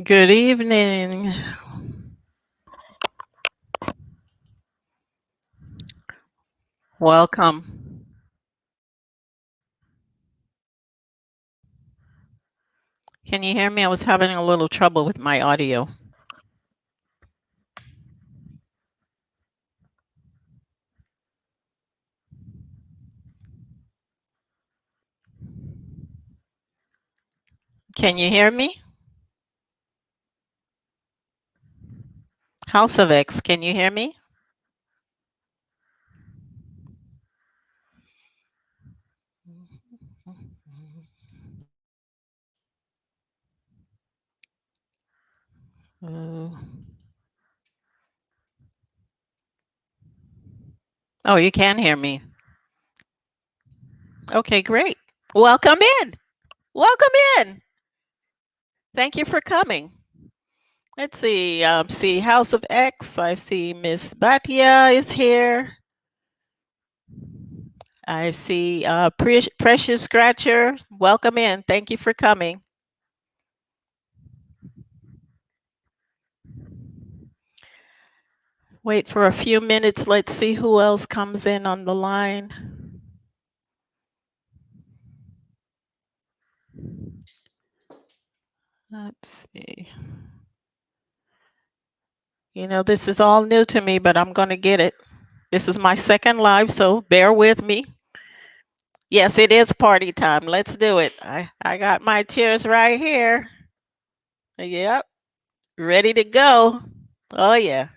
Good evening. Welcome. Can you hear me? I was having a little trouble with my audio. Can you hear me? House of X, can you hear me? Uh, oh, you can hear me. Okay, great. Welcome in. Welcome in. Thank you for coming. Let's see. See House of X. I see Miss Batia is here. I see Precious Scratcher. Welcome in. Thank you for coming. Wait for a few minutes. Let's see who else comes in on the line. Let's see. You know, this is all new to me, but I'm going to get it. This is my second live, so bear with me. Yes, it is party time. Let's do it. I got my chairs right here. Yep, ready to go. Oh, yeah.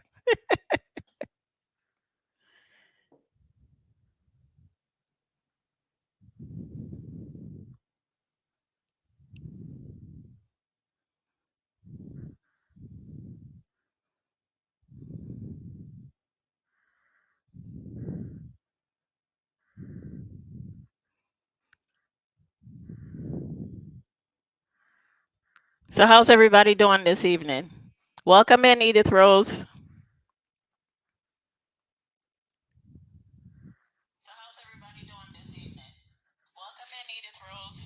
So, how's everybody doing this evening? Welcome in, Edith Rose. So, how's everybody doing this evening? Welcome in, Edith Rose.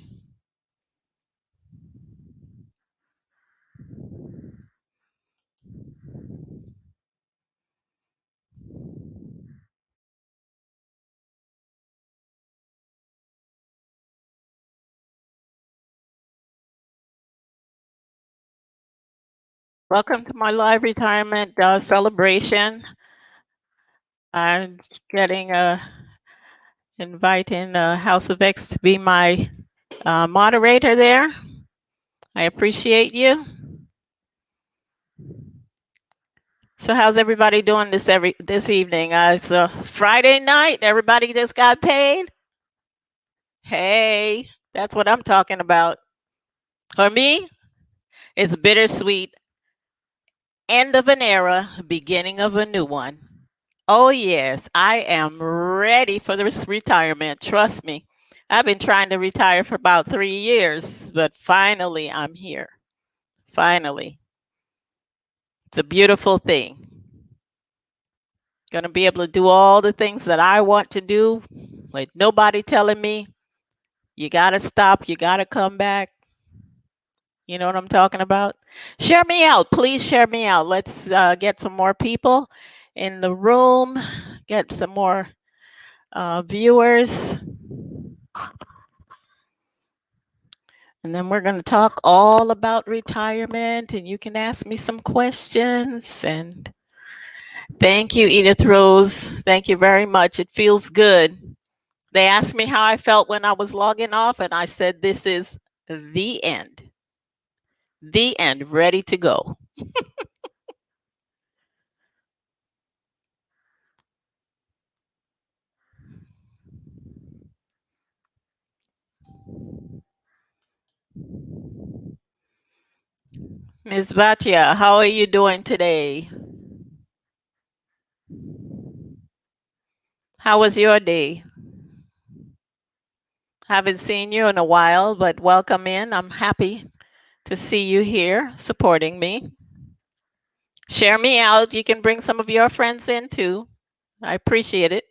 Welcome to my live retirement celebration. I'm getting inviting House of X to be my moderator there. I appreciate you. So how's everybody doing this evening? It's a Friday night. Everybody just got paid. Hey, that's what I'm talking about. For me, it's bittersweet. End of an era, beginning of a new one. Oh yes, I am ready for this retirement. Trust me. I've been trying to retire for about 3 years, but finally I'm here. Finally. It's a beautiful thing. Gonna be able to do all the things that I want to do, like nobody telling me, you gotta stop, you gotta come back. You know what I'm talking about? Share me out. Please share me out. Let's get some more people in the room, get some more viewers. And then we're going to talk all about retirement, and you can ask me some questions. And thank you, Edith Rose. Thank you very much. It feels good. They asked me how I felt when I was logging off, and I said, this is the end. The end, ready to go. Ms. Batia, how are you doing today? How was your day? Haven't seen you in a while, but welcome in. I'm happy to see you here supporting me. Share me out. You can bring some of your friends in too. I appreciate it.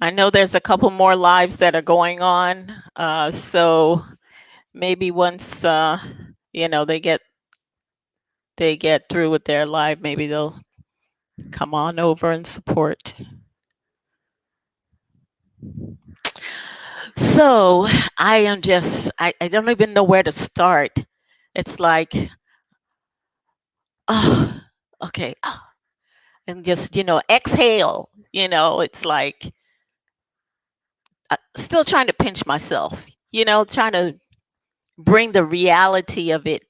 I know there's a couple more lives that are going on. So maybe once you know they get through with their live, maybe they'll come on over and support. So I don't even know where to start. It's like, oh, okay, and just exhale. It's like still trying to pinch myself. Trying to bring the reality of it.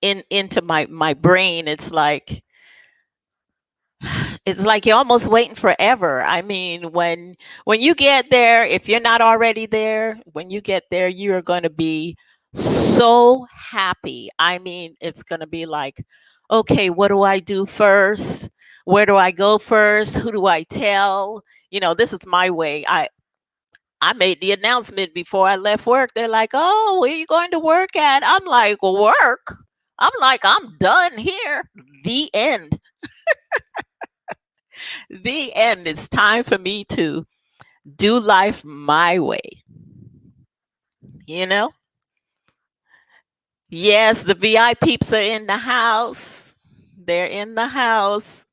Into my brain. It's like you're almost waiting forever. I mean, when you get there, if you're not already there, when you get there, you're going to be so happy. I mean, it's going to be like, okay, what do I do first? Where do I go first? Who do I tell? This is my way. I made the announcement before I left work. They're like, "Oh, where are you going to work at?" I'm like, "Work." I'm like, "I'm done here." The end. The end. It's time for me to do life my way. You know? Yes, the VI peeps are in the house. They're in the house.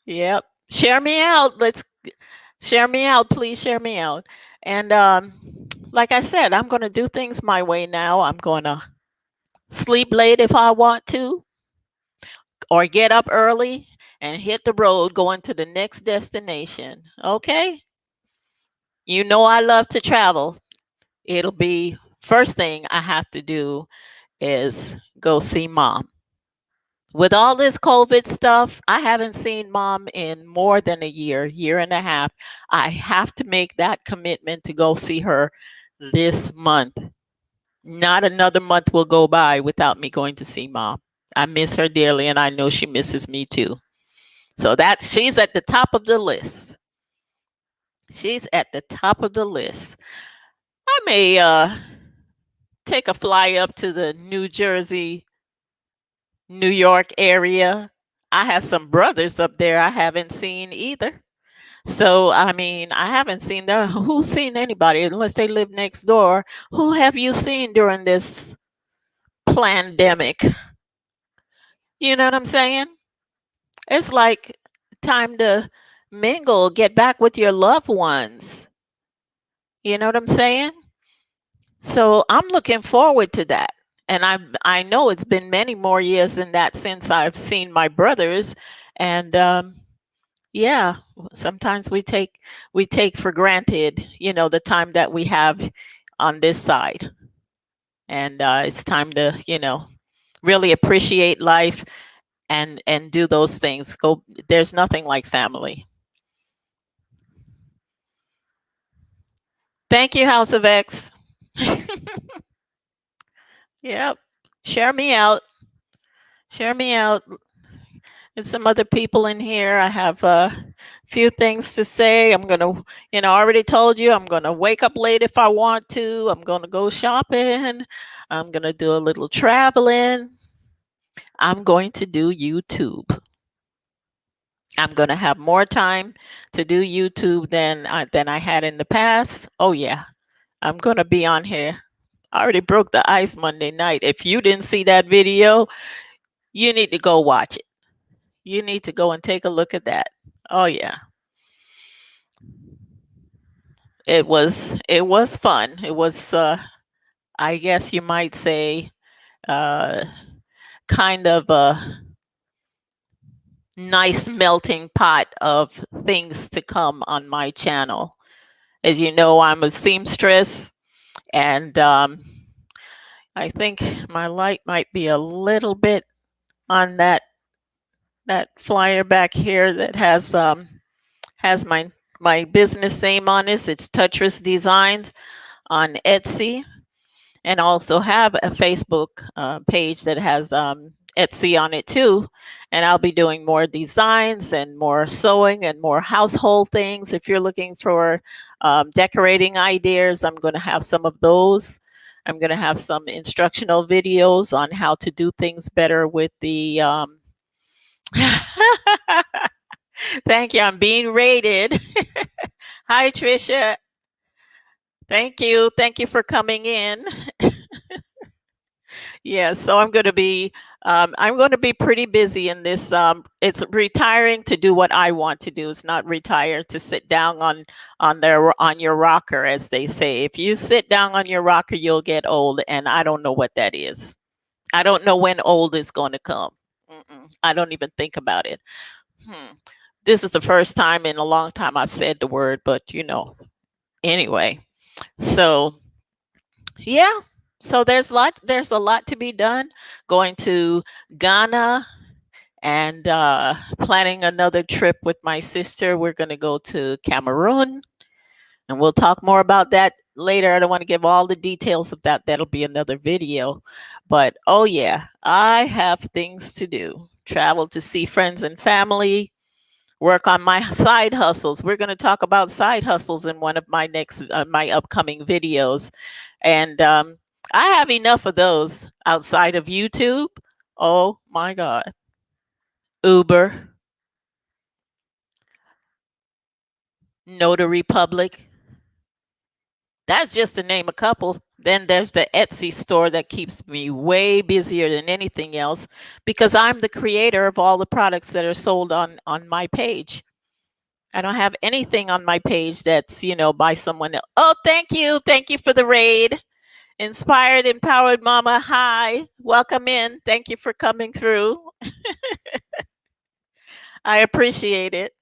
Yep. Share me out. Let's share me out, please share me out. And like I said, I'm going to do things my way now. I'm going to sleep late if I want to, or get up early and hit the road going to the next destination. Okay? I love to travel. It'll be first thing I have to do is go see mom. With all this COVID stuff, I haven't seen mom in more than a year and a half. I have to make that commitment to go see her this month. Not another month will go by without me going to see mom. I miss her dearly, and I know she misses me too. So that she's at the top of the list. She's at the top of the list. I may take a fly up to the New Jersey, New York area. I have some brothers up there I haven't seen either. So I mean, I haven't seen them. Who's seen anybody unless they live next door? Who have you seen during this pandemic? You know what I'm saying? It's like time to mingle, get back with your loved ones. You know what I'm saying? So I'm looking forward to that. And I know it's been many more years than that since I've seen my brothers. And yeah, sometimes we take for granted, the time that we have on this side. And it's time to, really appreciate life and do those things. There's nothing like family. Thank you, House of X. Yep. Share me out. Share me out. And some other people in here. I have a few things to say. I'm going to, I already told you I'm going to wake up late if I want to. I'm going to go shopping. I'm going to do a little traveling. I'm going to do YouTube. I'm going to have more time to do YouTube than I had in the past. Oh yeah. I'm going to be on here. I already broke the ice Monday night. If you didn't see that video, you need to go watch it. You need to go and take a look at that. Oh yeah. It was fun. It was I guess you might say uh kind of a nice melting pot of things to come on my channel. As you know, I'm a seamstress, and I think my light might be a little bit on that flyer back here that has my business name on this. It's Touchress Designs on Etsy, and also have a Facebook page that has Etsy on it too. And I'll be doing more designs and more sewing and more household things. If you're looking for decorating ideas, I'm going to have some of those. I'm going to have some instructional videos on how to do things better with the Thank you. I'm being rated. Hi, Trisha. Thank you. Thank you for coming in. Yeah, so I'm going to be pretty busy in this. It's retiring to do what I want to do. It's not retire to sit down on your rocker, as they say. If you sit down on your rocker, you'll get old, and I don't know what that is. I don't know when old is going to come. I don't even think about it. Hmm. This is the first time in a long time I've said the word, but anyway. So yeah. So there's a lot to be done. Going to Ghana and planning another trip with my sister. We're going to go to Cameroon, and we'll talk more about that later. I don't want to give all the details of that. That'll be another video. But oh yeah, I have things to do. Travel to see friends and family, work on my side hustles. We're going to talk about side hustles in one of my upcoming videos. And I have enough of those outside of YouTube. Oh my God. Uber, Notary Public. That's just to name a couple. Then there's the Etsy store that keeps me way busier than anything else because I'm the creator of all the products that are sold on my page. I don't have anything on my page that's, by someone else. Oh, thank you. Thank you for the raid. Inspired, empowered mama. Hi. Welcome in. Thank you for coming through. I appreciate it.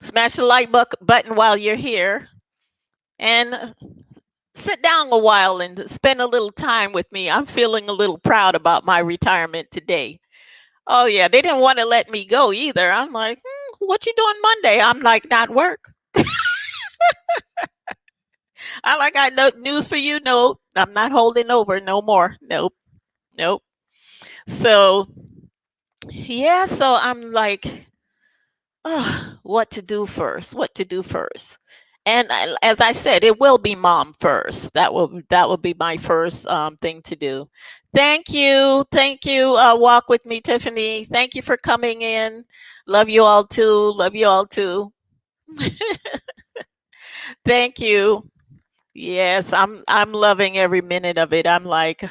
Smash the like button while you're here and sit down a while and spend a little time with me. I'm feeling a little proud about my retirement today. Oh, yeah. They didn't want to let me go either. I'm like, what you doing Monday? I'm like, not work. I like, I know news for you. No, I'm not holding over no more. Nope. Nope. So, yeah. So I'm like, what to do first? What to do first? And as I said, it will be mom first. That will be my first thing to do. Thank you. Walk with me, Tiffany. Thank you for coming in. Love you all too. Love you all too. Thank you. Yes, I'm loving every minute of it. I'm like,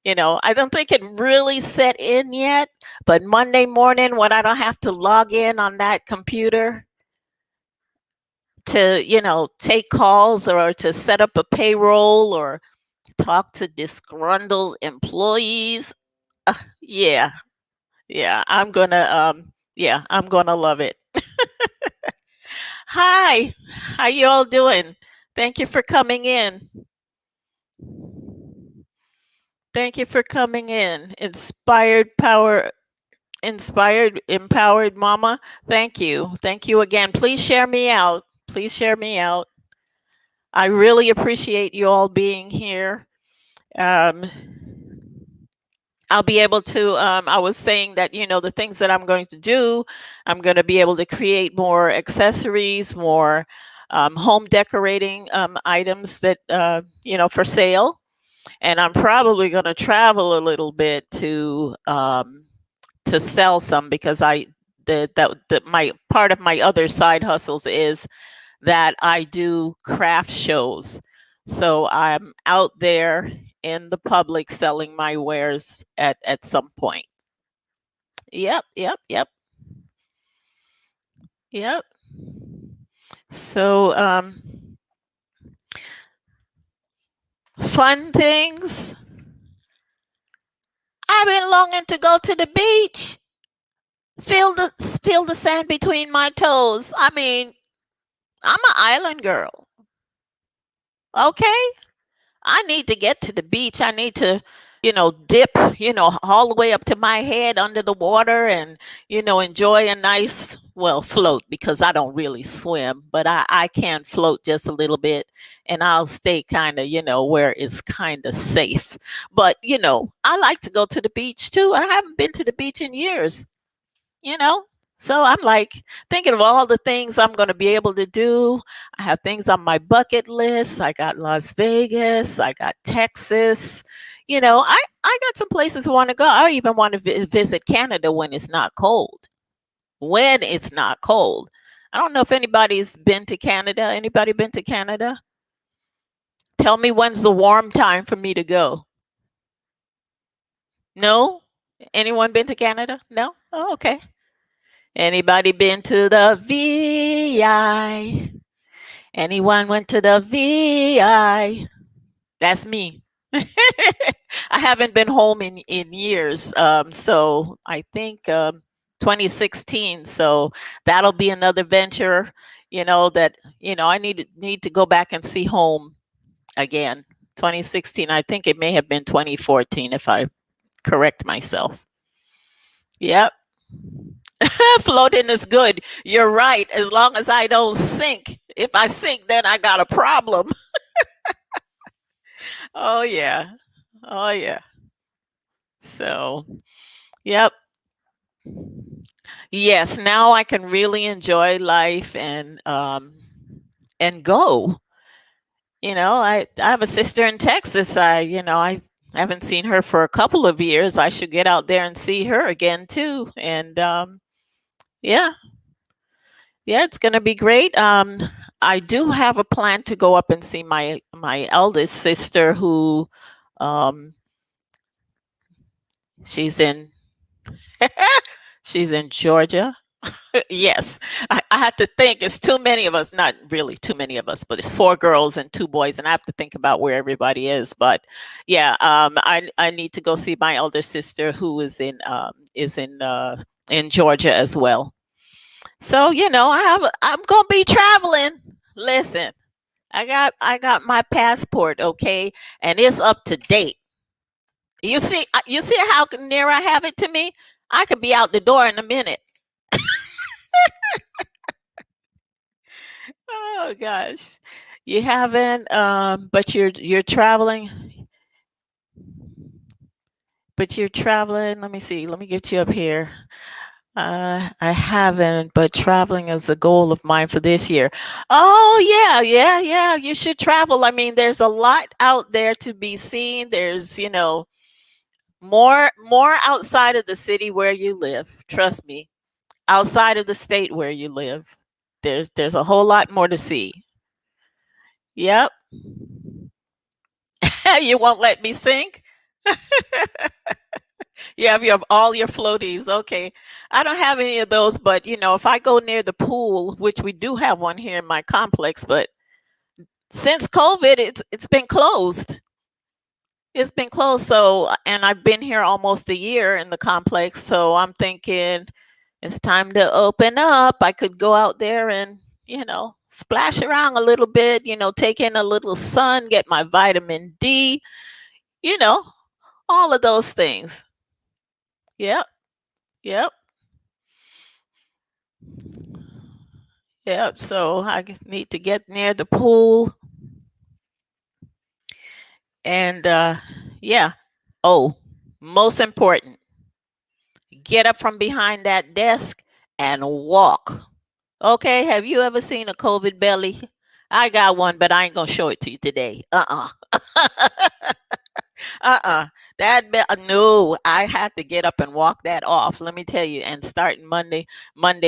I don't think it really set in yet, but Monday morning when I don't have to log in on that computer to, take calls or to set up a payroll or talk to disgruntled employees. Yeah, yeah, I'm gonna love it. Hi, how you all doing? Thank you for coming in. Thank you for coming in. Inspired, empowered mama. Thank you. Thank you again. Please share me out. Please share me out. I really appreciate you all being here. Um, I'll be able to, I was saying that, the things that I'm going to do, I'm going to be able to create more accessories, more home decorating items that, for sale. And I'm probably going to travel a little bit to sell some because my part of my other side hustles is that I do craft shows. So I'm out there in the public selling my wares at some point. Yep, yep, yep, yep. So fun things. I've been longing to go to the beach. Feel the sand between my toes. I mean, I'm an island girl. Okay? I need to get to the beach. I need to, dip, all the way up to my head under the water and, enjoy a nice, well, float because I don't really swim, but I can float just a little bit and I'll stay kind of, where it's kind of safe. But, I like to go to the beach too. I haven't been to the beach in years, you know? So I'm like thinking of all the things I'm going to be able to do. I have things on my bucket list. I got Las Vegas. I got Texas. I got some places I want to go. I even want to visit Canada when it's not cold. When it's not cold. I don't know if anybody's been to Canada. Anybody been to Canada? Tell me when's the warm time for me to go. No? Anyone been to Canada? No? Oh, okay. Anybody been to the VI? Anyone went to the VI? That's me. I haven't been home in years. So I think 2016. So that'll be another venture, that, I need to go back and see home again. 2016. I think it may have been 2014 if I correct myself. Yep. Floating is good. You're right. As long as I don't sink. If I sink, then I got a problem. Oh, yeah. Oh, yeah. So, yep. Yes, now I can really enjoy life and go. I have a sister in Texas. I haven't seen her for a couple of years. I should get out there and see her again too. And yeah, yeah, it's gonna be great. I do have a plan to go up and see my eldest sister, who um, she's in she's in Georgia. Yes, I have to think. It's too many of us. Not really too many of us, but it's four girls and two boys, and I have to think about where everybody is. But yeah, I need to go see my elder sister, who is in Georgia as well. So I'm gonna be traveling. Listen, I got my passport, okay, and it's up to date. You see how near I have it to me. I could be out the door in a minute. Oh gosh. You haven't, but you're traveling. But you're traveling. Let me see. Let me get you up here. I haven't, but traveling is a goal of mine for this year. Oh yeah, yeah, yeah. You should travel. I mean, there's a lot out there to be seen. There's, more outside of the city where you live. Trust me. Outside of the state where you live. There's a whole lot more to see. Yep. You won't let me sink? You have all your floaties. Okay. I don't have any of those, but if I go near the pool, which we do have one here in my complex, but since COVID, it's been closed. It's been closed. So, and I've been here almost a year in the complex. So I'm thinking it's time to open up. I could go out there and, splash around a little bit, take in a little sun, get my vitamin D, you know, all of those things. Yep. Yep. Yep. So I need to get near the pool and yeah. Oh, most important, get up from behind that desk and walk. Okay, have you ever seen a COVID belly? I got one, but I ain't gonna show it to you today. Uh-uh. No, I had to get up and walk that off. Let me tell you. And starting Monday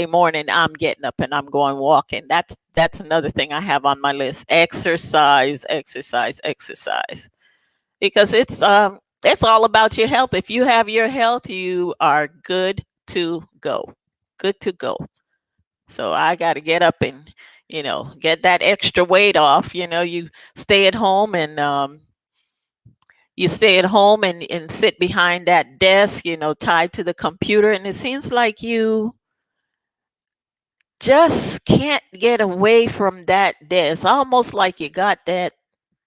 morning, I'm getting up and I'm going walking. That's another thing I have on my list. Exercise, exercise, exercise. Because it's all about your health. If you have your health, you are good to go. Good to go. So I got to get up and get that extra weight off. You stay at home and sit behind that desk, tied to the computer, and it seems like you just can't get away from that desk. Almost like you got that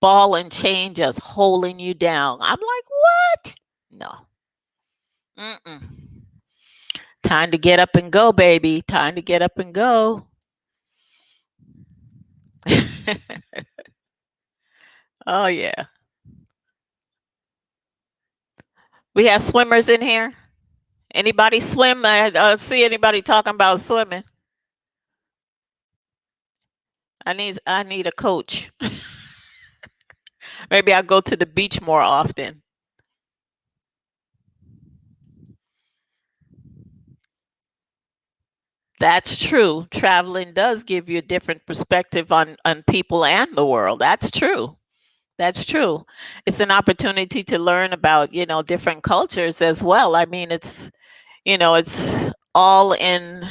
ball and chain just holding you down. I'm like, what? No. Mm-mm. Time to get up and go, baby. Time to get up and go. Oh yeah. We have swimmers in here. Anybody swim? I see anybody talking about swimming. I need a coach. Maybe I'll go to the beach more often. That's true. Traveling does give you a different perspective on people and the world. That's true. That's true. It's an opportunity to learn about, different cultures as well. I mean, it's all in,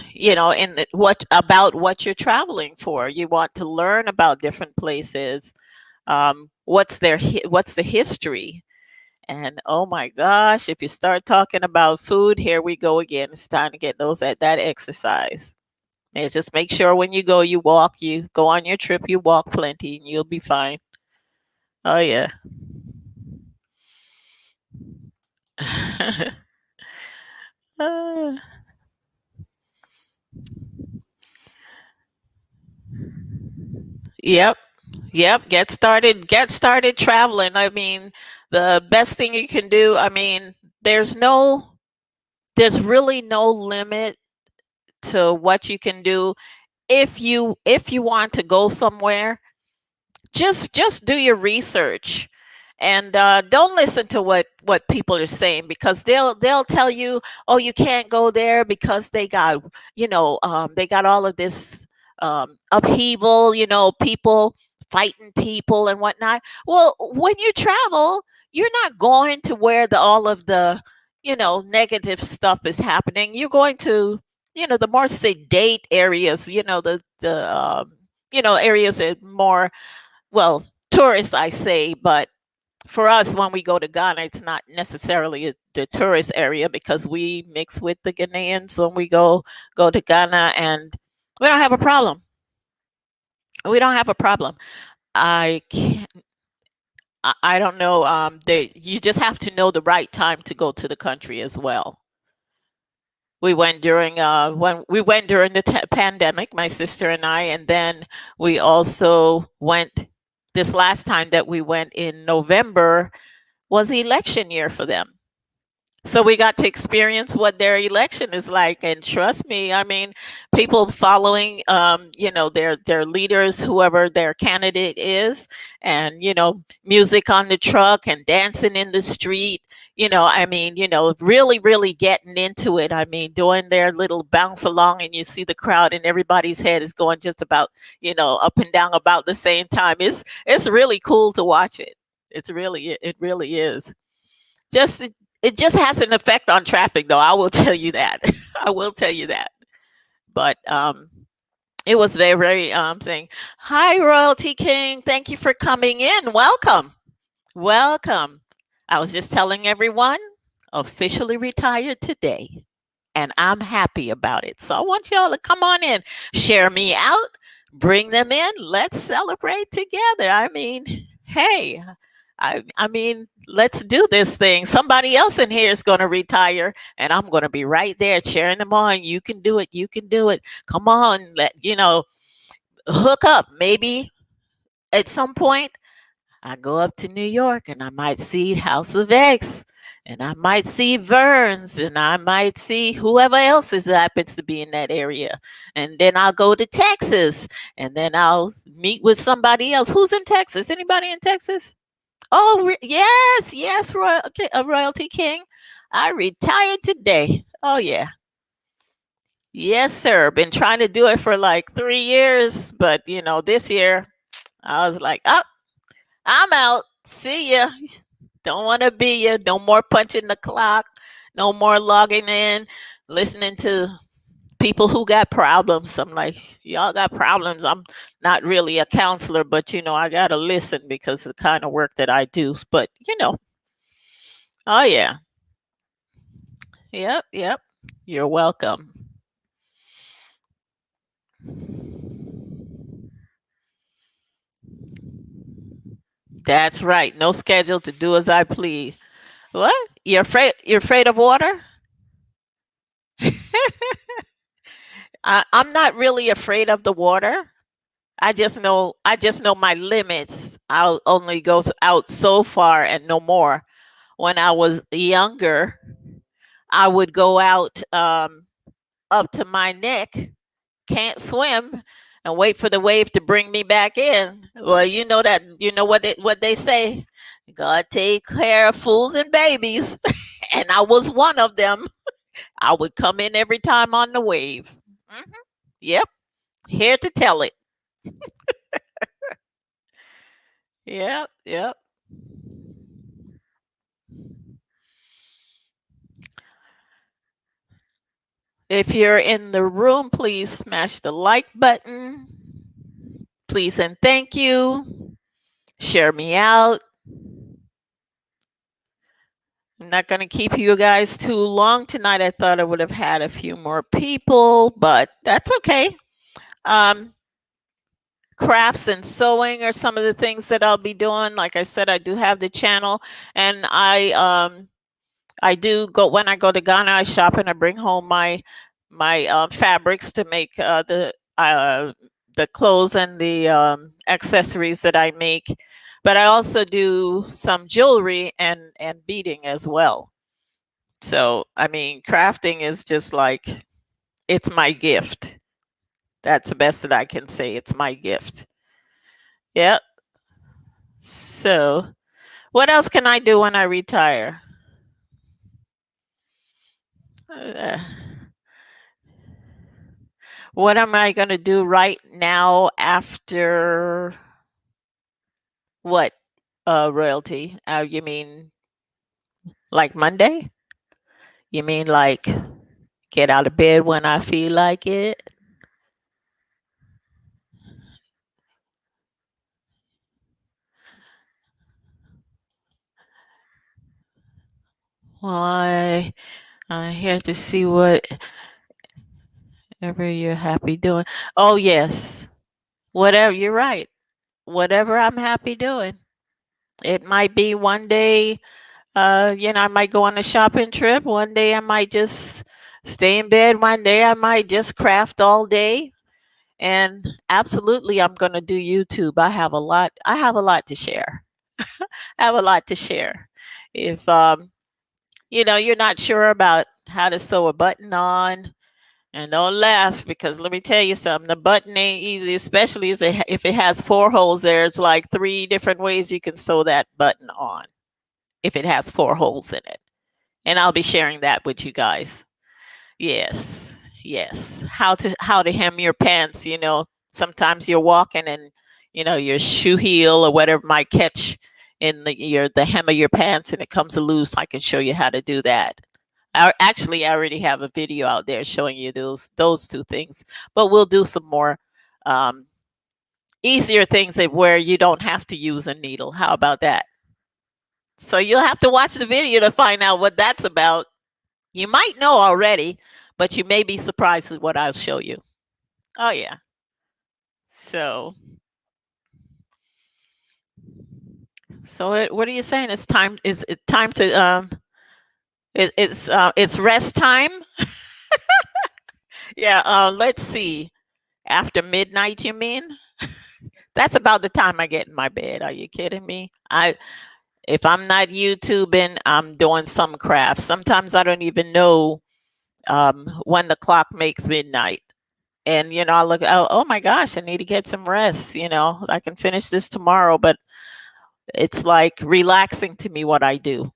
what about what you're traveling for. You want to learn about different places. What's the history? And oh my gosh, if you start talking about food, here we go again. It's time to get those at that exercise. And just make sure when you go, you go on your trip, you walk plenty, and you'll be fine. Oh yeah. Uh, yep. Yep. Get started traveling. I mean, the best thing you can do, I mean, there's no there's really no limit to what you can do if you want to go somewhere. Just do your research, and don't listen to what people are saying, because they'll tell you, oh, you can't go there because they got all of this upheaval, people fighting people and whatnot. Well, when you travel, you're not going to where all of the negative stuff is happening. You're going to the more sedate areas, the areas that more, well, tourists, I say, but for us, when we go to Ghana, it's not necessarily the tourist area, because we mix with the Ghanaians when we go to Ghana, and we don't have a problem. We don't have a problem. I can't. I don't know. You just have to know the right time to go to the country as well. We went during the pandemic, my sister and I, and then we also went this last time that we went in November was election year for them. So we got to experience what their election is like, and trust me, I mean, people following, their leaders, whoever their candidate is, and music on the truck and dancing in the street. I mean, really, really getting into it. I mean, doing their little bounce along, and you see the crowd, and everybody's head is going just about, up and down about the same time. It's really cool to watch it. It really is. Just it just has an effect on traffic, though. I will tell you that. I will tell you that. But it was very, very thing. Hi, Royalty King. Thank you for coming in. Welcome. Welcome. I was just telling everyone, officially retired today, and I'm happy about it. So I want y'all to come on in, share me out, bring them in. Let's celebrate together. I mean, hey, I mean, let's do this thing. Somebody else in here is going to retire, and I'm going to be right there cheering them on. You can do it. You can do it. Come on, hook up. Maybe at some point I go up to New York, and I might see House of X, and I might see Verns, and I might see whoever else is happens to be in that area. And then I'll go to Texas, and then I'll meet with somebody else. Who's in Texas? Anybody in Texas? Oh, yes, yes, Royalty King. I retired today. Oh, yeah. Yes, sir. Been trying to do it for like 3 years, but this year I was like, oh, I'm out. See ya. Don't want to be ya. No more punching the clock. No more logging in, listening to people who got problems. I'm like, y'all got problems. I'm not really a counselor, but I gotta listen because of the kind of work that I do. But oh yeah, yep, yep. You're welcome. That's right. No schedule, to do as I please. What? You're afraid? You're afraid of water? I'm not really afraid of the water. I just know my limits. I'll only go out so far and no more. When I was younger, I would go out up to my neck, can't swim, and wait for the wave to bring me back in. Well, you know what they say. God take care of fools and babies, and I was one of them. I would come in every time on the wave. Mhm. Yep. Here to tell it. Yep. Yep. If you're in the room, please smash the like button. Please and thank you. Share me out. I'm not going to keep you guys too long tonight. I thought I would have had a few more people, but that's okay. Um, Crafts and sewing are some of the things that I'll be doing. Like I said, I do have the channel, and I do go when I go to Ghana. I shop and I bring home my fabrics to make the clothes and the accessories that I make. But I also do some jewelry and beading as well. So I mean, crafting is just like it's my gift. That's the best that I can say. It's my gift. Yep. So what else can I do when I retire? Uh, what am I going to do right now after what? Royalty? You mean like Monday? You mean like get out of bed when I feel like it? Why? I'm here to see whatever you're happy doing. Oh, yes. Whatever. You're right. Whatever I'm happy doing. It might be one day, I might go on a shopping trip. One day I might just stay in bed. One day I might just craft all day. And absolutely I'm going to do YouTube. I have a lot to share. I have a lot to share. If you're not sure about how to sew a button on, and don't laugh because let me tell you something, the button ain't easy, especially if it has four holes there. It's like three different ways you can sew that button on if it has four holes in it. And I'll be sharing that with you guys. Yes. Yes. How to hem your pants, sometimes you're walking and your shoe heel or whatever might catch in the hem of your pants and it comes loose. I can show you how to do that. I already have a video out there showing you those two things, but we'll do some more um, easier things where you don't have to use a needle. How about that? So you'll have to watch the video to find out what that's about. You might know already, but you may be surprised at what I'll show you. Oh yeah. So what are you saying? It's time. Is it time to it's rest time? Yeah. Let's see. After midnight, you mean? That's about the time I get in my bed. Are you kidding me? If I'm not YouTubing, I'm doing some craft. Sometimes I don't even know when the clock makes midnight. And I look, oh my gosh, I need to get some rest. I can finish this tomorrow, but it's like relaxing to me what I do.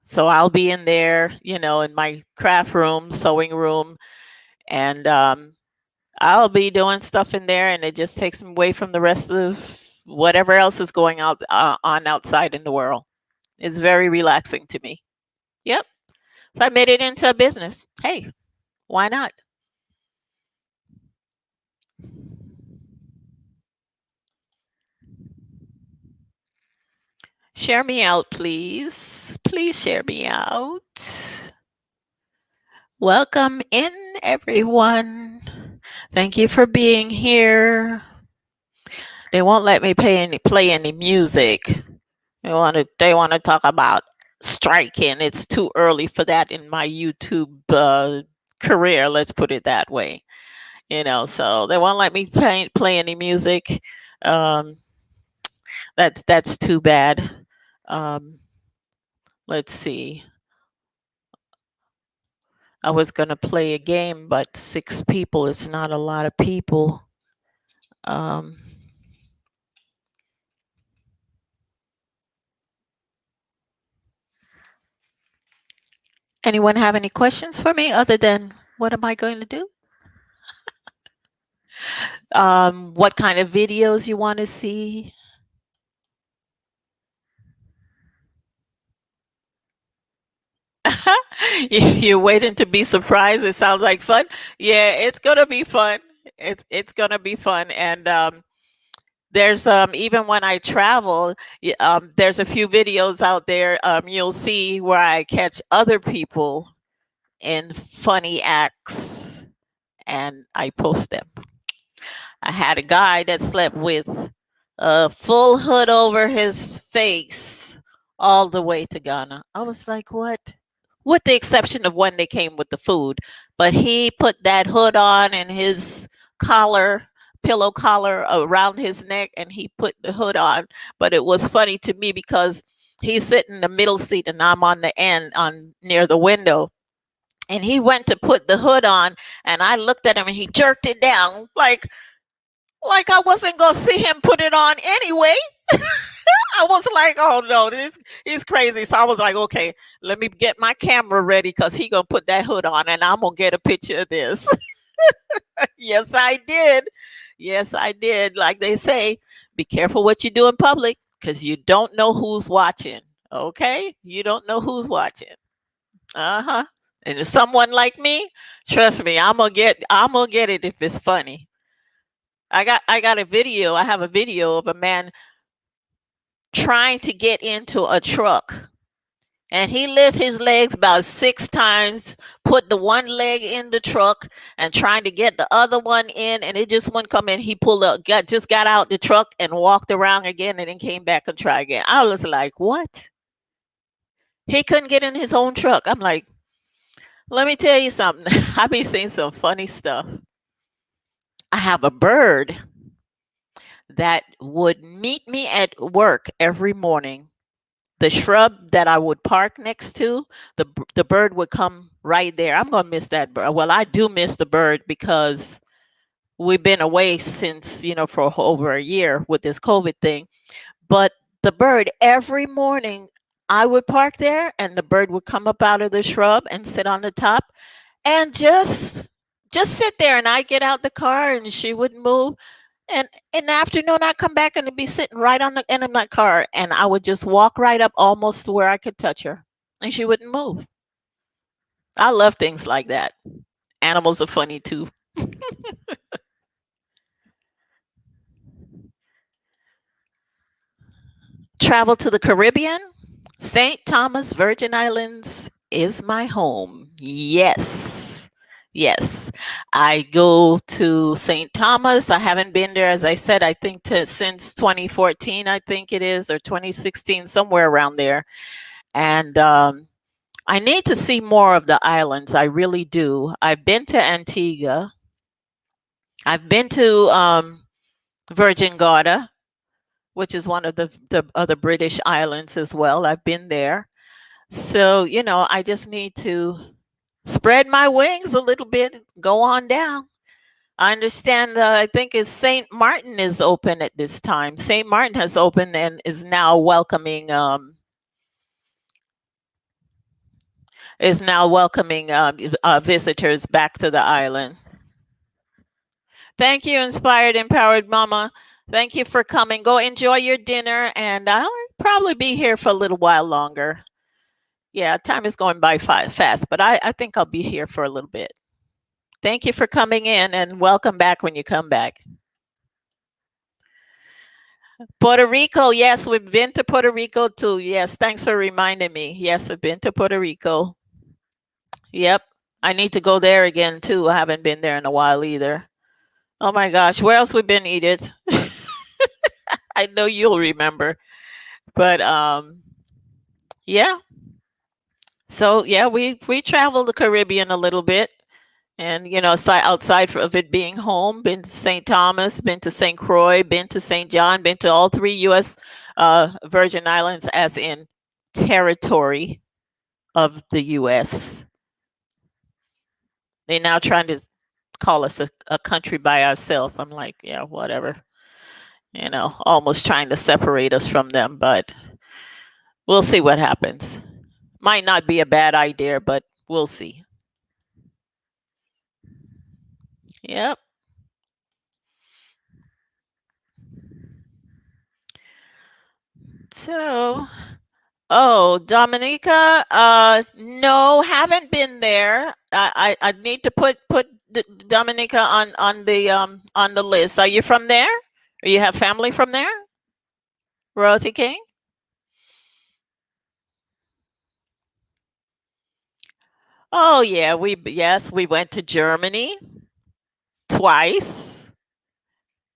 So I'll be in there, in my craft room, sewing room, and I'll be doing stuff in there, and it just takes me away from the rest of whatever else is going on outside in the world. It's very relaxing to me. Yep. So I made it into a business. Hey, why not? Share me out, please. Please share me out. Welcome in, everyone. Thank you for being here. They won't let me play any music. They want to talk about striking. It's too early for that in my YouTube career. Let's put it that way. So they won't let me play any music. Um, that's too bad. Um, let's see. I was gonna play a game, but 6 people is not a lot of people. Um, Anyone have any questions for me other than what am I going to do? What kind of videos you want to see? You're waiting to be surprised. It sounds like fun. Yeah, it's gonna be fun. It's gonna be fun, and there's even when I travel, there's a few videos out there. You'll see where I catch other people in funny acts, and I post them. I had a guy that slept with a full hood over his face all the way to Ghana. I was like, what? With the exception of when they came with the food. But he put that hood on and his collar, pillow collar around his neck, and he put the hood on. But it was funny to me because he's sitting in the middle seat and I'm on the end on near the window. And he went to put the hood on and I looked at him and he jerked it down like I wasn't gonna see him put it on anyway. I was like, oh no, this he's crazy. So I was like, okay, let me get my camera ready because he gonna put that hood on and I'm gonna get a picture of this. Yes, I did. Yes, I did. Like they say, be careful what you do in public because you don't know who's watching. Okay? You don't know who's watching. Uh-huh. And if someone like me, trust me, I'm gonna get it if it's funny. I got a video. I have a video of a man trying to get into a truck. And he lifts his legs about 6 times, put the one leg in the truck and trying to get the other one in, and it just wouldn't come in. He pulled up, got out the truck and walked around again and then came back and tried again. I was like, what? He couldn't get in his own truck. I'm like, let me tell you something. I've been seeing some funny stuff. I have a bird that would meet me at work every morning. The shrub that I would park next to, the bird would come right there. I'm gonna miss that bird. Well, I do miss the bird because we've been away since for over a year with this COVID thing. But the bird every morning, I would park there, and the bird would come up out of the shrub and sit on the top, and just sit there. And I get out the car, and she wouldn't move. And in the afternoon, I'd come back and it'd be sitting right on the end of my car. And I would just walk right up almost to where I could touch her. And she wouldn't move. I love things like that. Animals are funny too. Travel to the Caribbean? St. Thomas, Virgin Islands is my home. Yes. Yes. I go to St. Thomas. I haven't been there, as I said, I think since 2014, I think it is, or 2016, somewhere around there. And I need to see more of the islands. I really do. I've been to Antigua. I've been to Virgin Gorda, which is one of the other British islands as well. I've been there. So, I just need to spread my wings a little bit, go on down. I understand, I think it's St. Martin is open at this time. St. Martin has opened and is now welcoming visitors back to the island. Thank you, Inspired Empowered Mama. Thank you for coming. Go enjoy your dinner, and I'll probably be here for a little while longer. Yeah, time is going by fast, but I think I'll be here for a little bit. Thank you for coming in, and welcome back when you come back. Puerto Rico, yes, we've been to Puerto Rico too. Yes, thanks for reminding me. Yes, I've been to Puerto Rico. Yep, I need to go there again too. I haven't been there in a while either. Oh my gosh, where else we been, Edith? I know you'll remember, but yeah. So yeah, we traveled the Caribbean a little bit, and outside of it being home, been to St. Thomas, been to St. Croix, been to St. John, been to all 3 U.S. Virgin Islands, as in territory of the U.S. They're now trying to call us a country by ourselves. I'm like, yeah, whatever. Almost trying to separate us from them, but we'll see what happens. Might not be a bad idea, but we'll see. Yep. So, oh, Dominica, no, haven't been there. I need to put Dominica on the list. Are you from there? Or you have family from there? Royalty King? Oh yeah, we went to Germany twice.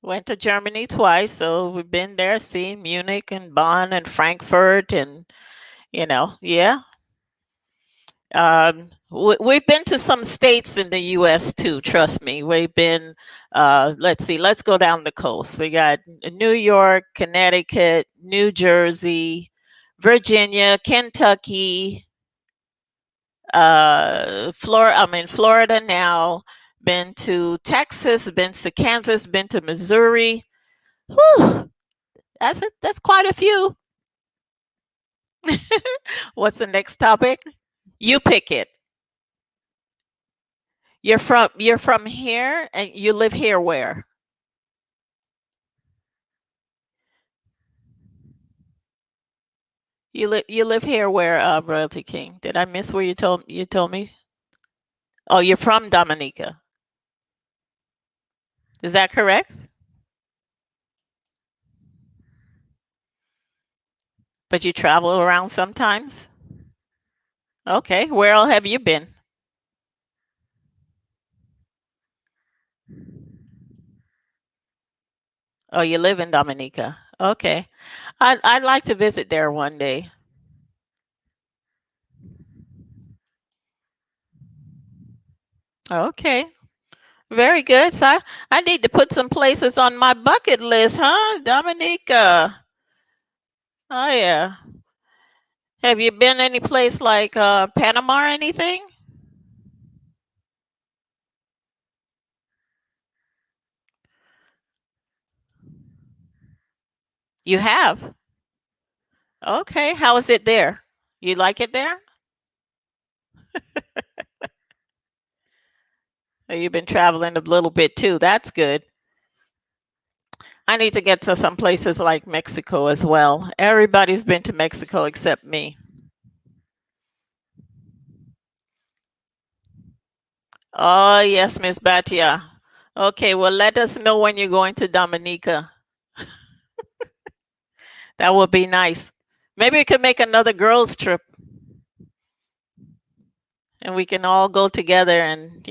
Went to Germany twice, so we've been there, seen Munich and Bonn and Frankfurt, and yeah. We've been to some states in the U.S. too. Trust me, we've been. Let's see, let's go down the coast. We got New York, Connecticut, New Jersey, Virginia, Kentucky, Florida. I'm in Florida now. Been to Texas, been to Kansas, been to Missouri. Whew, that's quite a few. What's the next topic? You pick it. You're from here and you live here where? You live here where, Royalty King? Did I miss where you told me? Oh, you're from Dominica. Is that correct? But you travel around sometimes? Okay. Where all have you been? Oh, you live in Dominica. Okay. I'd like to visit there one day. Okay. Very good. So I need to put some places on my bucket list, huh? Dominica. Oh yeah. Have you been any place like Panama or anything? You have. Okay. How is it there? You like it there? Or you've been traveling a little bit too. That's good. I need to get to some places like Mexico as well. Everybody's been to Mexico except me. Oh, yes, Miss Batia. Okay, well, let us know when you're going to Dominica. That would be nice. Maybe we could make another girls' trip and we can all go together and,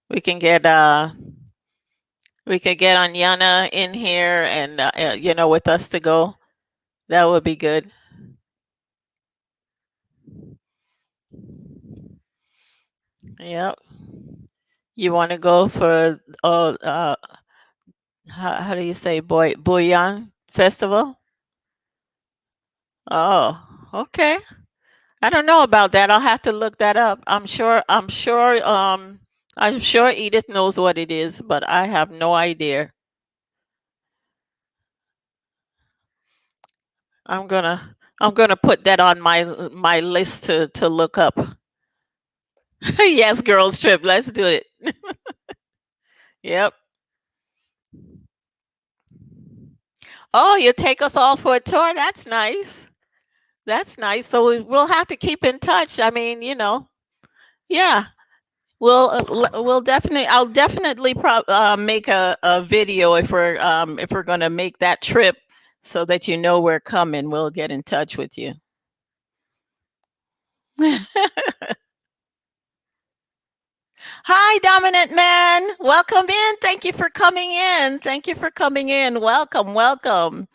we can get we could get Anyana in here and with us to go. That would be good. Yep. You want to go for how do you say Boyan Festival? Oh, okay. I don't know about that. I'll have to look that up. I'm sure Edith knows what it is, but I have no idea. I'm gonna put that on my list to look up. Yes, girls trip. Let's do it. Yep. Oh, you take us all for a tour. That's nice. That's nice. So we'll have to keep in touch. I mean, yeah. We'll definitely. I'll definitely make a video if we're gonna make that trip, so that we're coming. We'll get in touch with you. Hi, Dominant Man. Welcome in. Thank you for coming in. Thank you for coming in. Welcome, welcome.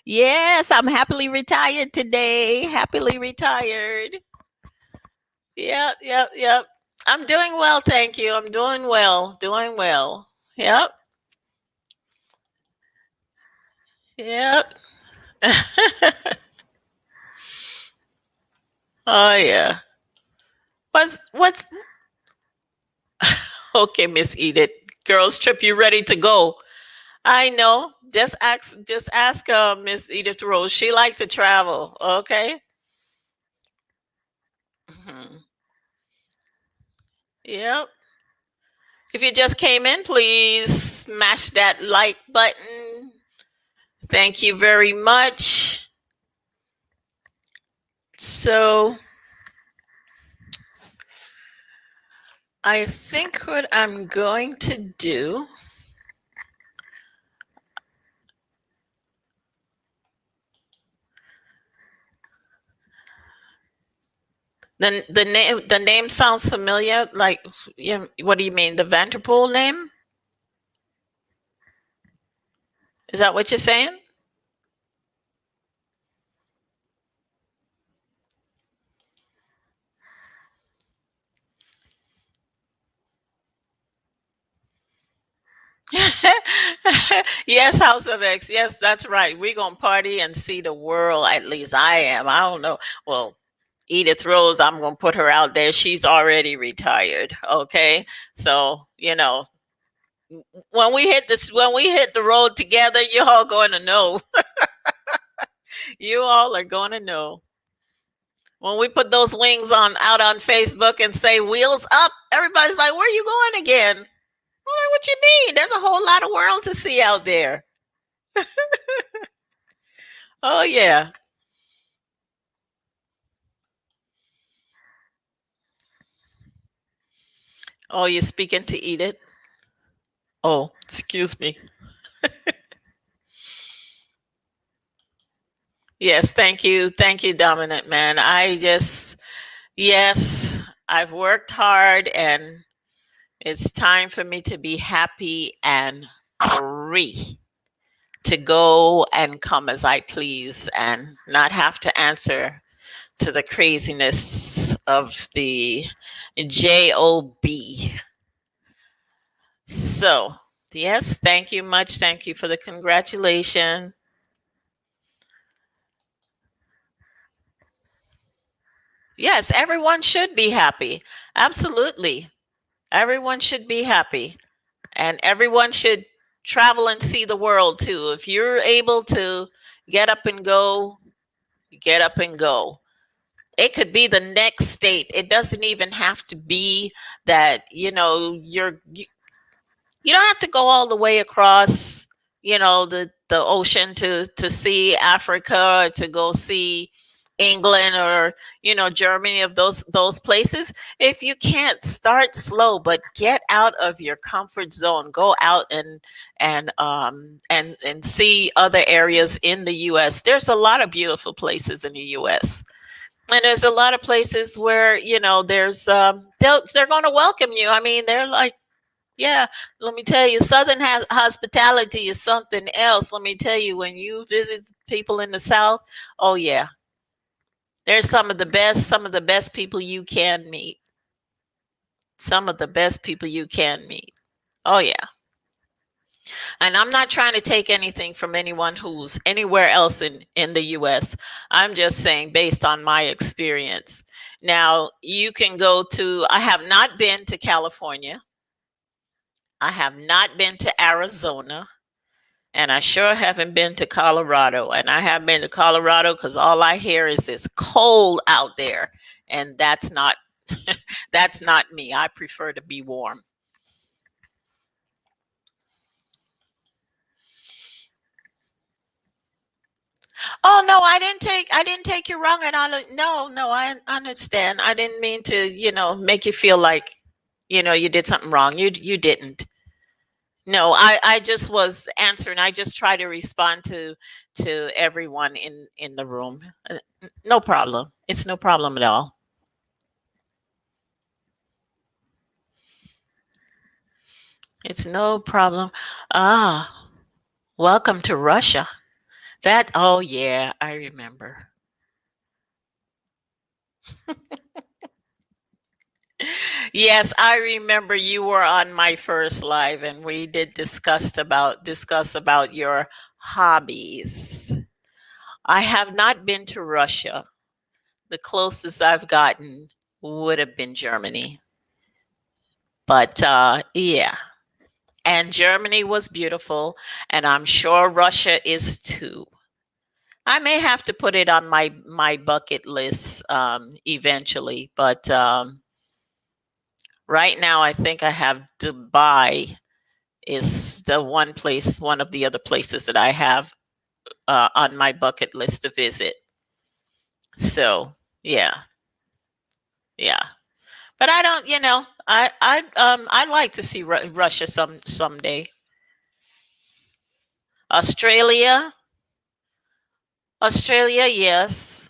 Yes, I'm happily retired today. Happily retired. Yep, yep, yep. I'm doing well, thank you. I'm doing well. Doing well. Yep. Yep. Oh yeah. What's okay, Miss Edith. Girls trip, you ready to go? I know. Just ask Miss Edith Rose. She like to travel, okay? Mhm. Yep. If you just came in, please smash that like button. Thank you very much. So I think what I'm going to do, the name sounds familiar. Like, what do you mean? The Vanterpool name? Is that what you're saying? Yes, House of X. Yes, that's right. We're gonna party and see the world. At least I am. I don't know. Well, Edith Rose, I'm gonna put her out there. She's already retired. Okay. So, when we hit the road together, you're all going to know. You all are going to know. When we put those wings on out on Facebook and say wheels up, everybody's like, "Where are you going again?" I'm like, "What you mean? There's a whole lot of world to see out there." Oh yeah. Oh, you're speaking to Edith? Oh, excuse me. Yes, thank you. Thank you, Dominant Man. Yes, I've worked hard and it's time for me to be happy and free to go and come as I please and not have to answer to the craziness of the job. So yes, thank you much. Thank you for the congratulation. Yes, everyone should be happy. Absolutely, everyone should be happy, and everyone should travel and see the world too. If you're able to get up and go, get up and go. It could be the next state. It doesn't even have to be that, you don't have to go all the way across, the ocean to see Africa, or to go see England, or Germany, of those places. If you can't, start slow, but get out of your comfort zone. Go out and see other areas in the US. There's a lot of beautiful places in the US. And there's a lot of places where, there's they're going to welcome you. I mean, they're like, yeah, let me tell you, Southern hospitality is something else. Let me tell you, when you visit people in the South, oh yeah, there's some of the best people you can meet. Some of the best people you can meet. Oh yeah. And I'm not trying to take anything from anyone who's anywhere else in the US. I'm just saying, based on my experience. Now, you can go to, I have not been to California. I have not been to Arizona. And I sure haven't been to Colorado. And I have been to Colorado because all I hear is it's cold out there. And that's not that's not me. I prefer to be warm. Oh no, I didn't take you wrong, and no, I understand. I didn't mean to, make you feel like, you did something wrong. You didn't. No, I just was answering. I just try to respond to everyone in the room. No problem. It's no problem at all. It's no problem. Ah, welcome to Russia. Oh yeah, I remember. Yes, I remember you were on my first live and we did discuss about your hobbies. I have not been to Russia. The closest I've gotten would have been Germany. But yeah, and Germany was beautiful, and I'm sure Russia is too. I may have to put it on my bucket list eventually, but right now I think I have Dubai is the one of the other places that I have on my bucket list to visit. So yeah, yeah. But I don't, I'd like to see Russia someday. Australia, Australia, yes,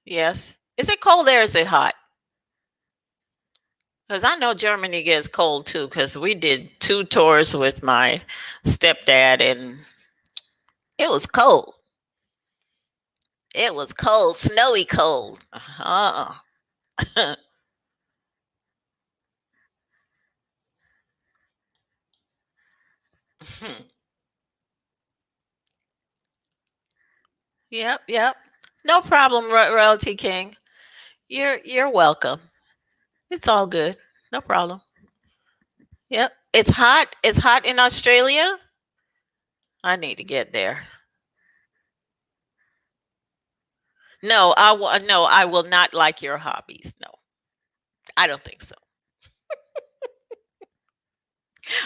yes. Is it cold there? Is it hot? Because I know Germany gets cold too. Because we did 2 tours with my stepdad, and it was cold. It was cold, snowy cold. Yep, yep. No problem, Royalty King. You're welcome. It's all good. No problem. Yep. It's hot. It's hot in Australia. I need to get there. No, I will not like your hobbies. No. I don't think so.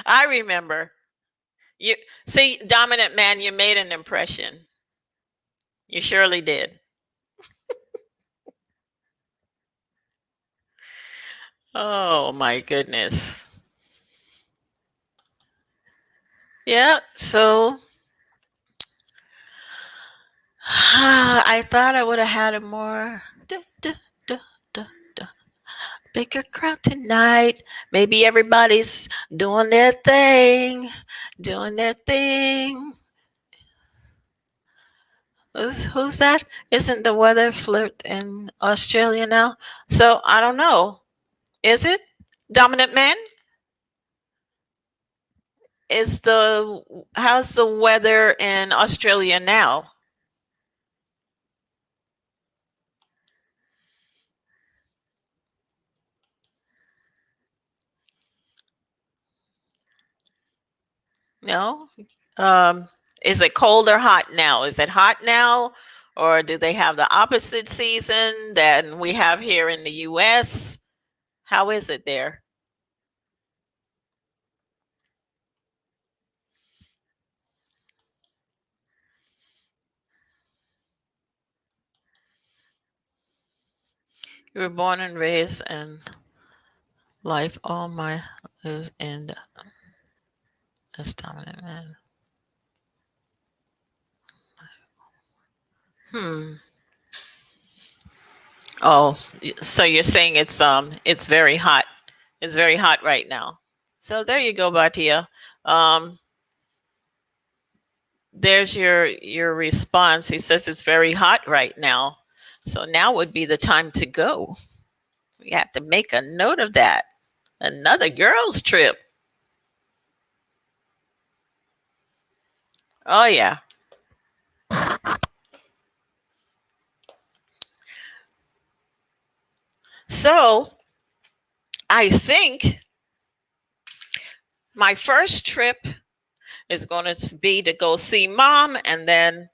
I remember you see, dominant man, you made an impression. You surely did. Oh my goodness. Yeah, so I thought I would have had a more duh, duh, duh, bigger crowd tonight. Maybe everybody's doing their thing, doing their thing. Who's that? Isn't the weather flipped in Australia now? So I don't know. Is it dominant man? Is the How's the weather in Australia now? No. Um, is it cold or hot now? Is it hot now, or do they have the opposite season than we have here in the U.S.? How is it there? You were born and raised in life. All my is in as dominant man. Hmm. Oh, so you're saying it's very hot. It's very hot right now. So there you go, Batia. Um, there's your response. He says it's very hot right now. So now would be the time to go. We have to make a note of that. Another girls' trip. Oh yeah. So I think my first trip is going to be to go see mom, and then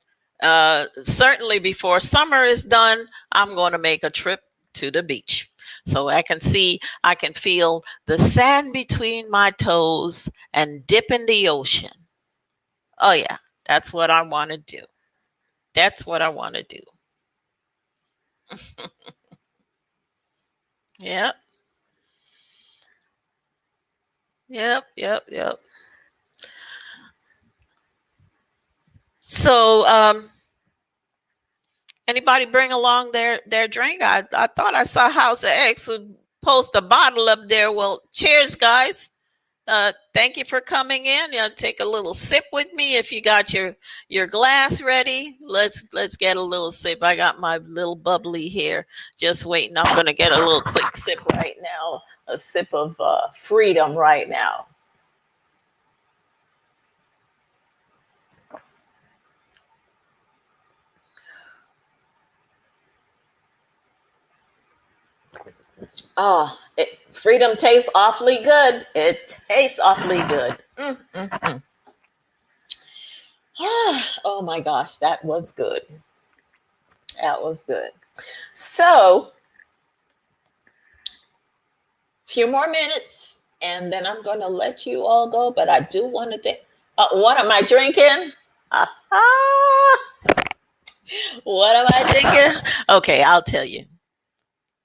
certainly before summer is done, I'm going to make a trip to the beach so I can feel the sand between my toes and dip in the ocean. Oh yeah, that's what I want to do. That's what I want to do. Yep, yep, yep, yep. So anybody bring along their drink? I thought I saw House of X would post a bottle up there. Well, cheers, guys. Thank you for coming in. Take a little sip with me if you got your glass ready. Let's get a little sip. I got my little bubbly here, just waiting. I'm gonna get a little quick sip right now. A sip of freedom right now. Freedom tastes awfully good. It tastes awfully good. Oh my gosh, that was good. That was good. So, few more minutes, and then I'm going to let you all go. But I do want to think. What am I drinking? Ah, What am I drinking? Okay, I'll tell you.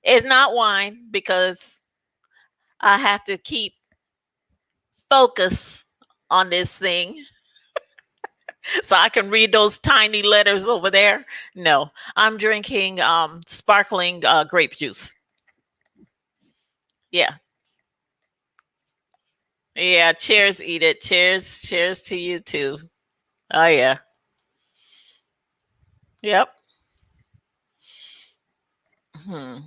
It's not wine because I have to keep focus on this thing so I can read those tiny letters over there. No, I'm drinking sparkling grape juice. Yeah. Yeah, cheers, eat it. Cheers, cheers to you too. Oh yeah. Yep. Hmm.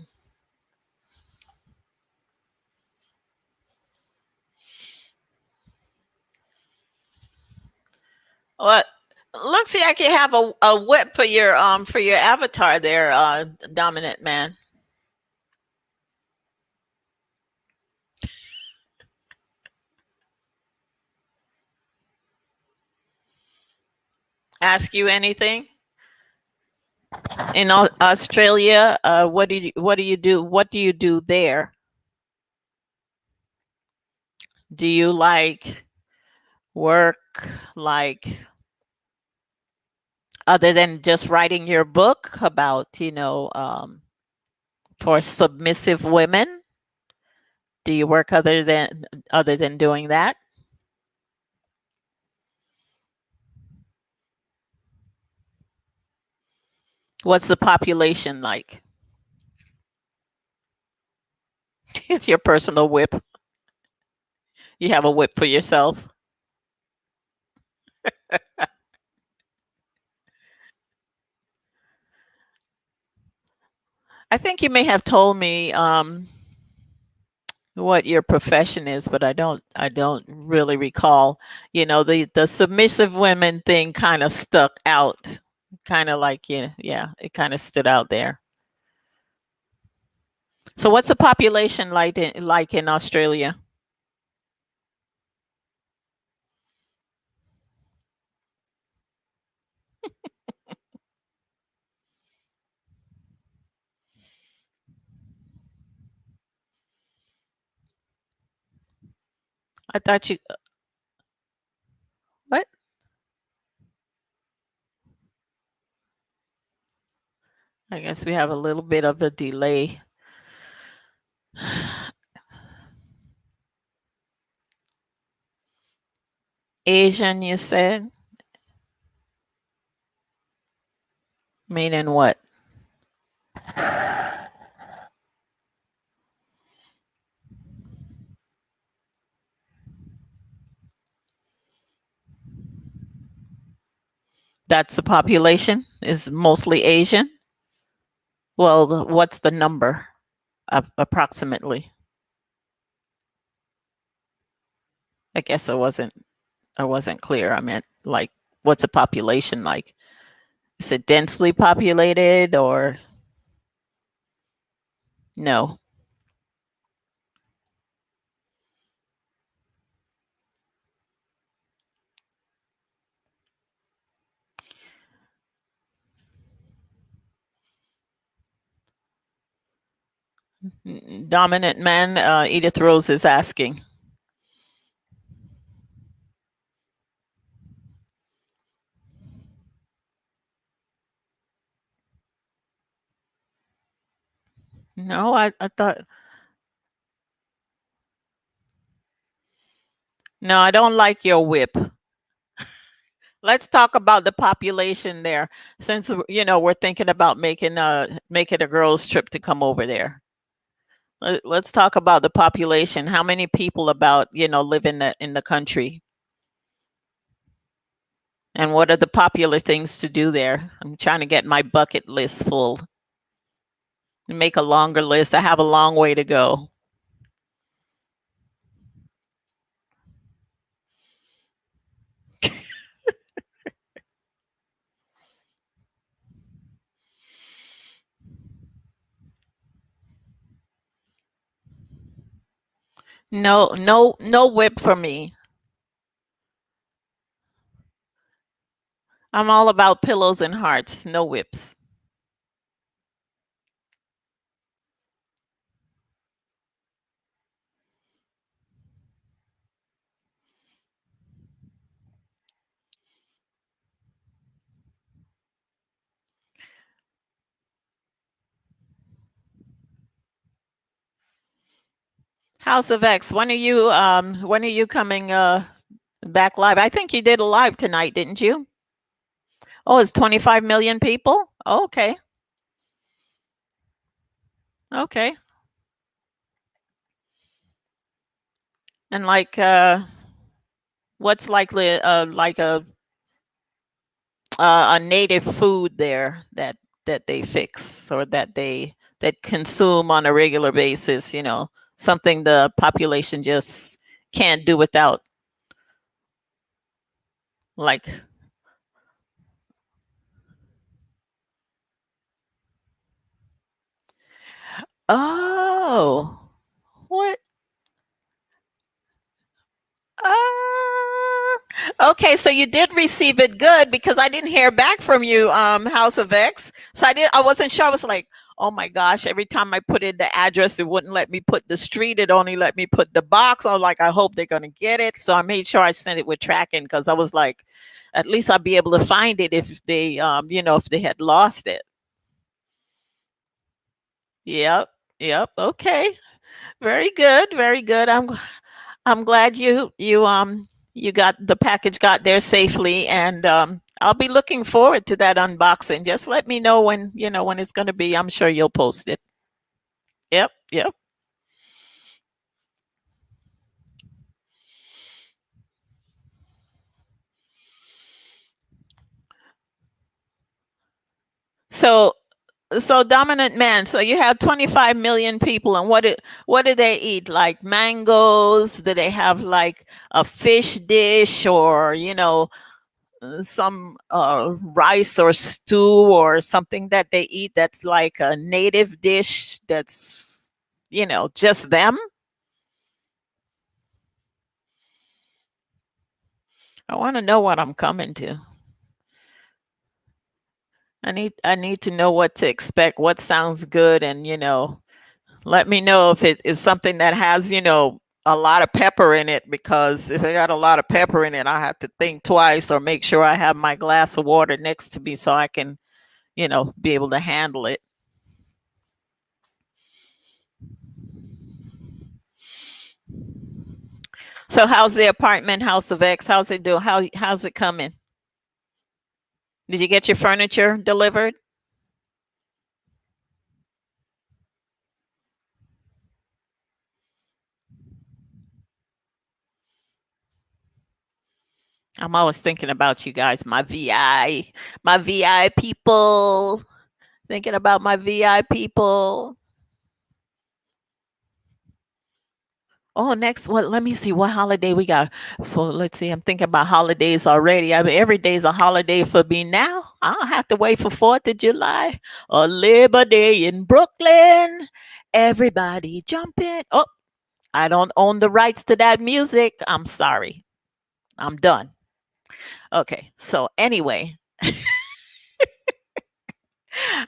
What? Looks like you have a whip for your avatar there, dominant man. Ask you anything? In Australia, what do you do? What do you do there? Do you like work like other than just writing your book about, for submissive women? Do you work other than doing that? What's the population like? It's your personal whip. You have a whip for yourself. I think you may have told me what your profession is, but I don't really recall. The submissive women thing kind of stuck out, kind of like, yeah, it kind of stood out there. So what's the population like in Australia? I thought you what? I guess we have a little bit of a delay. Asian, you said? Meaning what? That's the population is mostly Asian. Well, what's the number approximately? I guess I wasn't clear. I meant like what's a population like? Is it densely populated or no? Dominant man, Edith Rose is asking. No, I thought no, I don't like your whip. Let's talk about the population there, since we're thinking about making a girls' trip to come over there. Let's talk about the population. How many people about live in the country, and what are the popular things to do there? I'm trying to get my bucket list full. Make a longer list. I have a long way to go. No, no, no whip for me. I'm all about pillows and hearts. No whips. House of X, when are you coming back live? I think you did a live tonight, didn't you? Oh, it's 25 million people? Oh, okay. Okay. And what's likely like a native food there that they fix or that consume on a regular basis, something the population just can't do without, like. Oh, what? Okay, so you did receive it good because I didn't hear back from you, House of X. So I wasn't sure. I was like, oh my gosh, every time I put in the address, it wouldn't let me put the street. It only let me put the box. I was like, I hope they're gonna get it. So I made sure I sent it with tracking because I was like, at least I'll be able to find it if they, if they had lost it. Yep, yep. Okay, very good, very good. I'm glad you got the package got there safely, and I'll be looking forward to that unboxing. Just let me know when it's going to be. I'm sure you'll post it. Yep, yep. So dominant man. So you have 25 million people, and what do they eat? Like mangoes? Do they have like a fish dish, or some rice or stew or something that they eat that's like a native dish that's just them? I want to know what I'm coming to. I need to know what to expect, what sounds good, and let me know if it is something that has a lot of pepper in it, because if it got a lot of pepper in it, I have to think twice or make sure I have my glass of water next to me so I can be able to handle it. So how's the apartment, House of X? How's it doing? How's it coming? Did you get your furniture delivered? I'm always thinking about you guys, my VI people. Thinking about my VI people. Oh, next, well, let me see what holiday we got for. Let's see, I'm thinking about holidays already. I mean, every day's a holiday for me now. I don't have to wait for 4th of July or Labor Day in Brooklyn. Everybody jumping. Oh, I don't own the rights to that music. I'm sorry. I'm done. Okay. So anyway,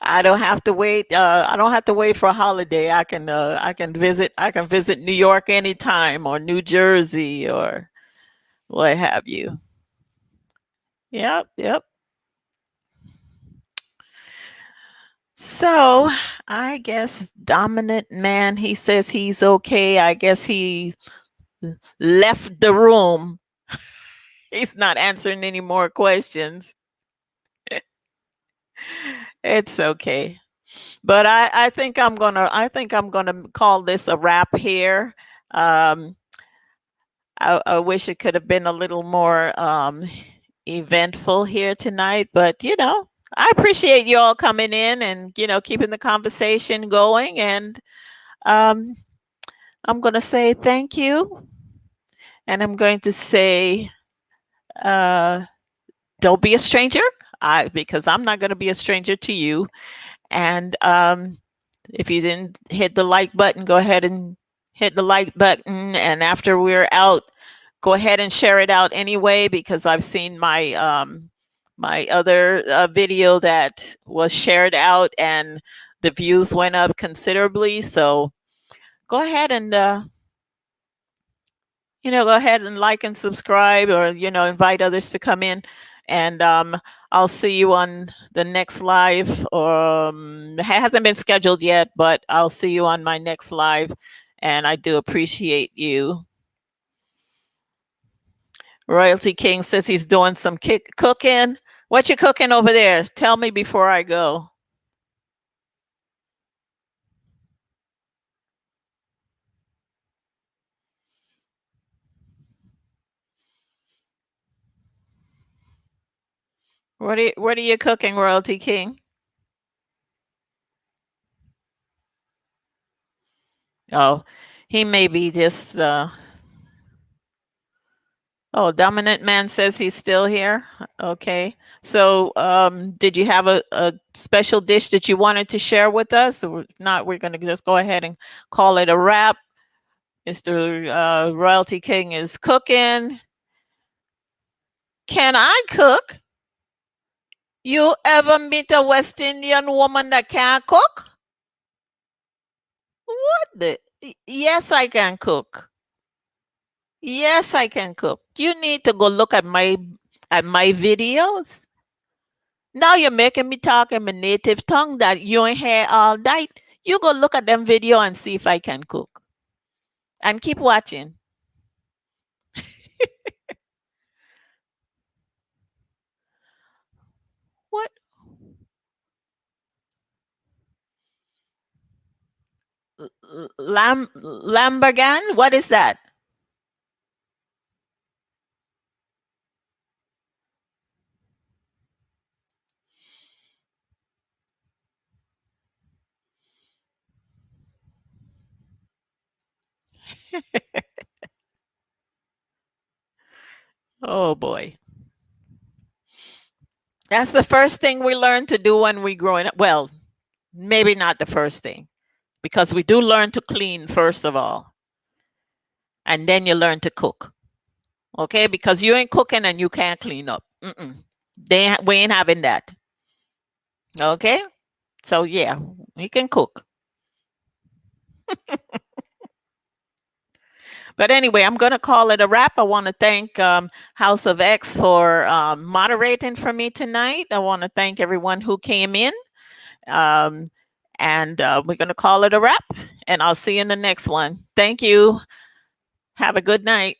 I don't have to wait. I don't have to wait for a holiday. I can visit New York anytime, or New Jersey, or what have you. Yep, yep. So I guess dominant man, he says he's okay. I guess he left the room. He's not answering any more questions. It's okay. But I think I'm gonna call this a wrap here. Um, I wish it could have been a little more eventful here tonight, but I appreciate you all coming in and keeping the conversation going. And um, I'm going to say thank you, and I'm going to say uh, don't be a stranger. Because I'm not going to be a stranger to you. And if you didn't hit the like button, go ahead and hit the like button. And after we're out, go ahead and share it out anyway, because I've seen my other video that was shared out, and the views went up considerably. So go ahead and go ahead and like and subscribe, or invite others to come in. And I'll see you on the next live. It hasn't been scheduled yet, but I'll see you on my next live. and I do appreciate you. Royalty King says he's doing some cooking. What you cooking over there? Tell me before I go. What are you cooking, Royalty King? Oh, he may be just oh, Dominant Man says he's still here. Okay. So, did you have a special dish that you wanted to share with us? Or if not, we're going to just go ahead and call it a wrap. Mr. Royalty King is cooking. Can I cook? You ever meet a West Indian woman that can't cook? What the? Yes, I can cook. Yes, I can cook. You need to go look at my videos. Now you're making me talk in my native tongue that you ain't hear all night. You go look at them video and see if I can cook. And keep watching. What? Lambergan? What is that? Oh boy. That's the first thing we learn to do when we growing up. Well, maybe not the first thing, because we do learn to clean first of all, and then you learn to cook. Okay, because you ain't cooking and you can't clean up. Mm-mm. We ain't having that. Okay, so yeah, we can cook. But anyway, I'm going to call it a wrap. I want to thank House of X for moderating for me tonight. I want to thank everyone who came in. Um, and we're going to call it a wrap. And I'll see you in the next one. Thank you. Have a good night.